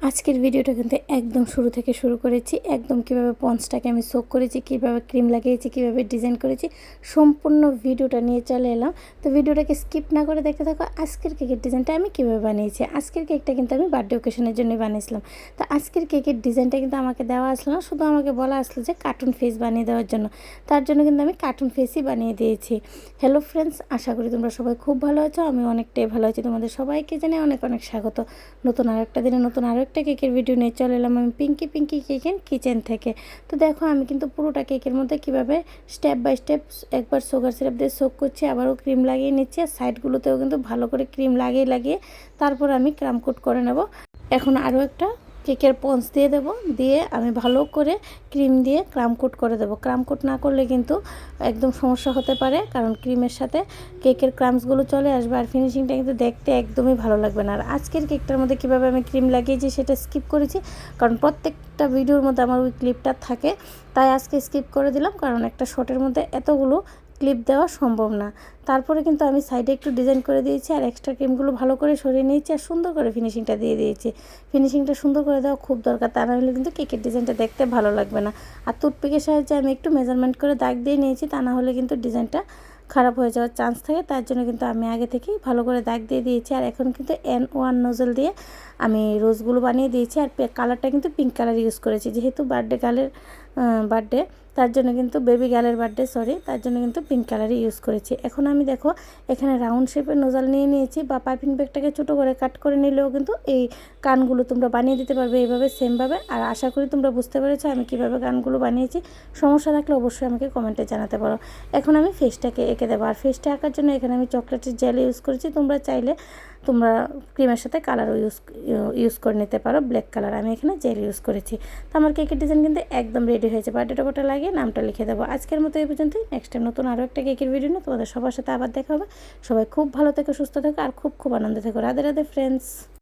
আজকের ভিডিওটা কিন্তু একদম শুরু থেকে শুরু করেছি। একদম কিভাবে পন্সটাকে আমি সোক করেছি, কিভাবে ক্রিম লাগিয়েছি, কিভাবে ডিজাইন করেছি, সম্পূর্ণ ভিডিওটা নিয়ে চলে এলাম। তো ভিডিওটাকে স্কিপ না করে দেখতে থাকো। আজকের কেকের ডিজাইনটা আমি কীভাবে বানিয়েছি। আজকের কেকটা কিন্তু আমি বার্থডে ওকেশনের জন্য বানিয়েছিলাম। তো আজকের কেকের ডিজাইনটা কিন্তু আমাকে দেওয়া আসলো না, শুধু আমাকে বলা আসলো যে কার্টুন ফেস বানিয়ে দেওয়ার জন্য। তার জন্য কিন্তু আমি কার্টুন ফেসই বানিয়ে দিয়েছি। হ্যালো ফ্রেন্ডস, আশা করি তোমরা সবাই খুব ভালো আছো। আমি অনেকটাই ভালো আছি। তোমাদের সবাইকে জানাই অনেক অনেক স্বাগত। নতুন আরেকটা দিনে নতুন আরেকটা কেকের ভিডিও নিয়ে চলে এলাম আমি পিঙ্কি কেক এন্ড কিচেন থেকে। তো দেখো আমি কিন্তু পুরোটা কেকের মধ্যে কিভাবে স্টেপ বাই স্টেপ একবার সুগার সিরাপ দিয়ে সোক করছি, আবারও ক্রিম লাগিয়ে নিচ্ছি, আর সাইডগুলোতেও কিন্তু ভালো করে ক্রিম লাগিয়ে তারপর আমি ক্রাম কোট করে নেব। এখন আরও একটা কেকের পন্স দিয়ে দেবো, দিয়ে আমি ভালো করে ক্রিম দিয়ে ক্রাম কোট করে দেবো। ক্রাম কোট না করলে কিন্তু একদম সমস্যা হতে পারে, কারণ ক্রিমের সাথে কেকের ক্রামসগুলো চলে আসবে, আর ফিনিশিংটা কিন্তু দেখতে একদমই ভালো লাগবে না। আর আজকের কেকটার মধ্যে কীভাবে আমি ক্রিম লাগিয়েছি সেটা স্কিপ করেছি, কারণ প্রত্যেকটা ভিডিওর মধ্যে আমার ওই ক্লিপটা থাকে, তাই আজকে স্কিপ করে দিলাম, কারণ একটা শটের মধ্যে এতগুলো ক্লিপ দেওয়া সম্ভব না। তারপরে কিন্তু আমি সাইডে একটু ডিজাইন করে দিয়েছি, আর এক্সট্রা ক্রিমগুলো ভালো করে সরিয়ে নিয়েছি, আর সুন্দর করে ফিনিশিংটা দিয়ে দিয়েছি। ফিনিশিংটা সুন্দর করে দেওয়া খুব দরকার, তা না হলে কিন্তু কেকের ডিজাইনটা দেখতে ভালো লাগবে না। আর টুথপিকের সাহায্যে আমি একটু মেজারমেন্ট করে দাগ দিয়ে নিয়েছি, তা না হলে কিন্তু ডিজাইনটা খারাপ হয়ে যাওয়ার চান্স থাকে। তার জন্য কিন্তু আমি আগে থেকেই ভালো করে দাগ দিয়ে দিয়েছি। আর এখন কিন্তু N1 নোজেল দিয়ে আমি রোজগুলো বানিয়ে দিয়েছি, আর কালারটা কিন্তু পিঙ্ক কালার ইউজ করেছি, যেহেতু বার্থডে তার জন্য কিন্তু বেবি গার্লের বার্থডে তার জন্য কিন্তু পিঙ্ক কালারই ইউজ করেছি। এখন আমি দেখো এখানে রাউন্ড শেপের নোজাল নিয়ে নিয়েছি, বা পাইপিং ব্যাগটাকে ছোটো করে কাট করে নিলেও কিন্তু এই কানগুলো তোমরা বানিয়ে দিতে পারবে এইভাবে সেমভাবে। আর আশা করি তোমরা বুঝতে পেরেছো আমি কীভাবে কানগুলো বানিয়েছি। সমস্যা থাকলে অবশ্যই আমাকে কমেন্টে জানাতে পারো। এখন আমি ফেসটাকে এঁকে দেবো, আর ফেসটা আঁকার জন্য এখানে আমি চকলেটের জেল ইউজ করেছি। তোমরা চাইলে তোমরা ক্রিমের সাথে কালারও ইউজ করে নিতে পারো, ব্ল্যাক কালার। আমি এখানে জেল ইউজ করেছি। তো আমার কেকের ডিজাইন কিন্তু একদম রেডি হয়েছে। বার্থডে টোটা লাগিয়ে নামটা লিখে দেবো। আজকের মতো এই পর্যন্তই। নেক্সট টাইম নতুন আরও একটা কেকের ভিডিও নিয়ে তোমাদের সবার সাথে আবার দেখা হবে। সবাই খুব ভালো থেকো, সুস্থ থেকো, আর খুব আনন্দে থেকো। রাধে রাধে ফ্রেন্ডস।